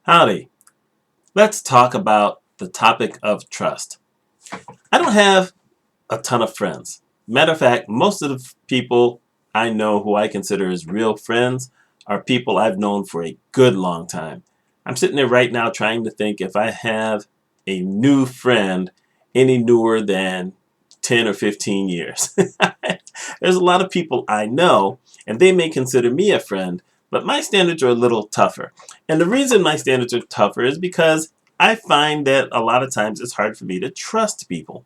Howdy. Let's talk about the topic of trust. I don't have a ton of friends. Matter of fact, most of the people I know who I consider as real friends are people I've known for a good long time. I'm sitting there right now trying to think if I have a new friend any newer than 10 or 15 years. There's a lot of people I know, and they may consider me a friend, but my standards are a little tougher. And the reason my standards are tougher is because I find that a lot of times it's hard for me to trust people.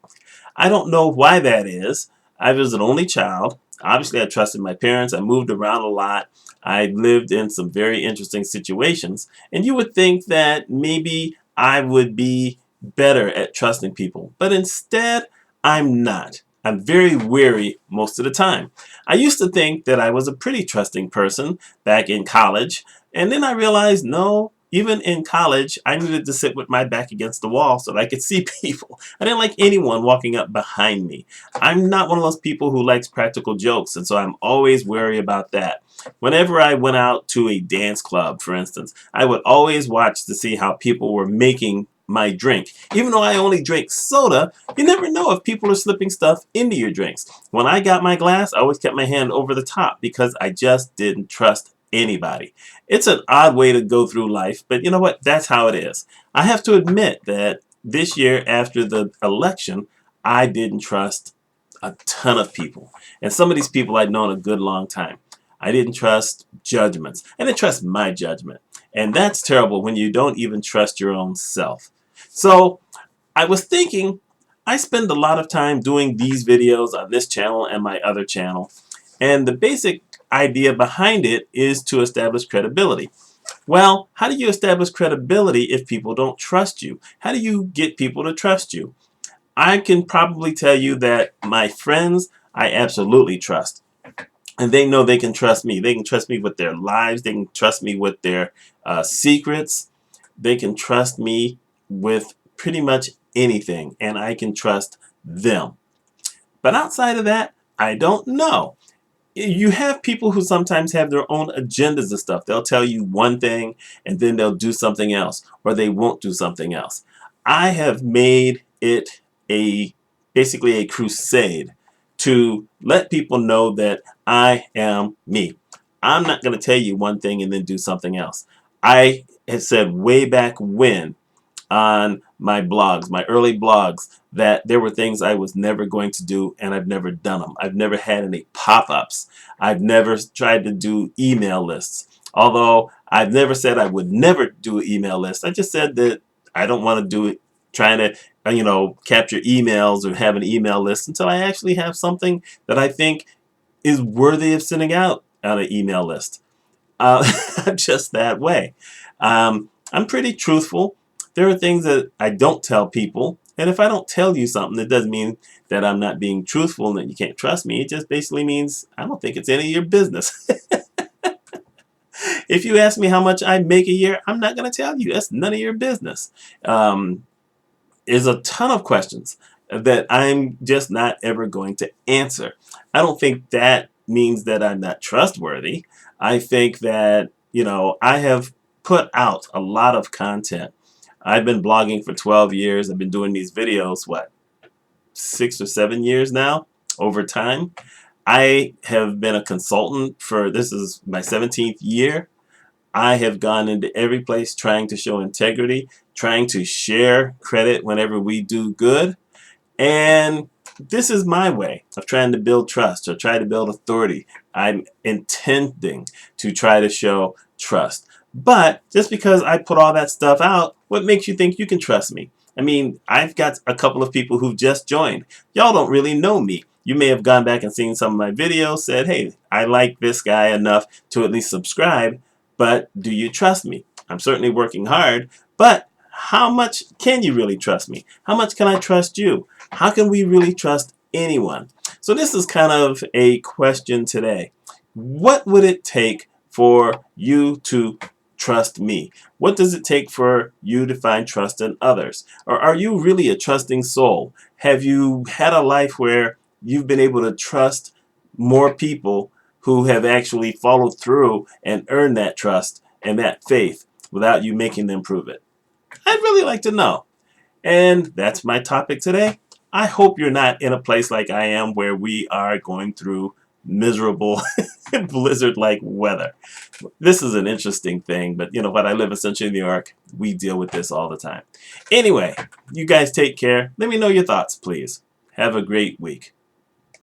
I don't know why that is. I was an only child. Obviously, I trusted my parents. I moved around a lot. I lived in some very interesting situations. And you would think that maybe I would be better at trusting people. But instead, I'm not. I'm very wary most of the time. I used to think that I was a pretty trusting person back in college. And then I realized, no, even in college, I needed to sit with my back against the wall so that I could see people. I didn't like anyone walking up behind me. I'm not one of those people who likes practical jokes, and so I'm always wary about that. Whenever I went out to a dance club, for instance, I would always watch to see how people were making my drink. Even though I only drink soda, you never know if people are slipping stuff into your drinks. When I got my glass, I always kept my hand over the top because I just didn't trust anybody. It's an odd way to go through life, but you know what? That's how it is. I have to admit that this year after the election, I didn't trust a ton of people. And some of these people I'd known a good long time. I didn't trust judgments. I didn't trust my judgment. And that's terrible when you don't even trust your own self. So I was thinking, I spend a lot of time doing these videos on this channel and my other channel. And the basic idea behind it is to establish credibility. Well, how do you establish credibility if people don't trust you? How do you get people to trust you? I can probably tell you that my friends, I absolutely trust. And they know they can trust me. They can trust me with their lives. They can trust me with their secrets. They can trust me with pretty much anything. And I can trust them. But outside of that, I don't know. You have people who sometimes have their own agendas and stuff. They'll tell you one thing and then they'll do something else, or they won't do something else. I have made it basically a crusade to let people know that I am me. I'm not going to tell you one thing and then do something else. I had said way back when on my blogs, my early blogs, that there were things I was never going to do, and I've never done them. I've never had any pop-ups. I've never tried to do email lists. Although I've never said I would never do an email list. I just said that I don't want to do it trying to capture emails or have an email list until I actually have something that I think is worthy of sending out on an email list. I'm just that way. I'm pretty truthful. There are things that I don't tell people, and if I don't tell you something, it doesn't mean that I'm not being truthful and that you can't trust me. It just basically means I don't think it's any of your business. If you ask me how much I make a year, I'm not going to tell you. That's none of your business. There's a ton of questions that I'm just not ever going to answer. I don't think that means that I'm not trustworthy. I think that, I have put out a lot of content. I've been blogging for 12 years. I've been doing these videos, 6 or 7 years now, over time. I have been a consultant this is my 17th year. I have gone into every place trying to show integrity, trying to share credit whenever we do good. And this is my way of trying to build trust or try to build authority. I'm intending to try to show trust. But just because I put all that stuff out, what makes you think you can trust me? I mean, I've got a couple of people who've just joined. Y'all don't really know me. You may have gone back and seen some of my videos, said, hey, I like this guy enough to at least subscribe, but do you trust me? I'm certainly working hard, but how much can you really trust me? How much can I trust you? How can we really trust anyone? So this is kind of a question today. What would it take for you to trust me? What does it take for you to find trust in others? Or are you really a trusting soul? Have you had a life where you've been able to trust more people who have actually followed through and earned that trust and that faith without you making them prove it? I'd really like to know. And that's my topic today. I hope you're not in a place like I am where we are going through miserable blizzard-like weather. This is an interesting thing, but you know what? I live in Central New York. We deal with this all the time. Anyway, you guys take care. Let me know your thoughts, please. Have a great week.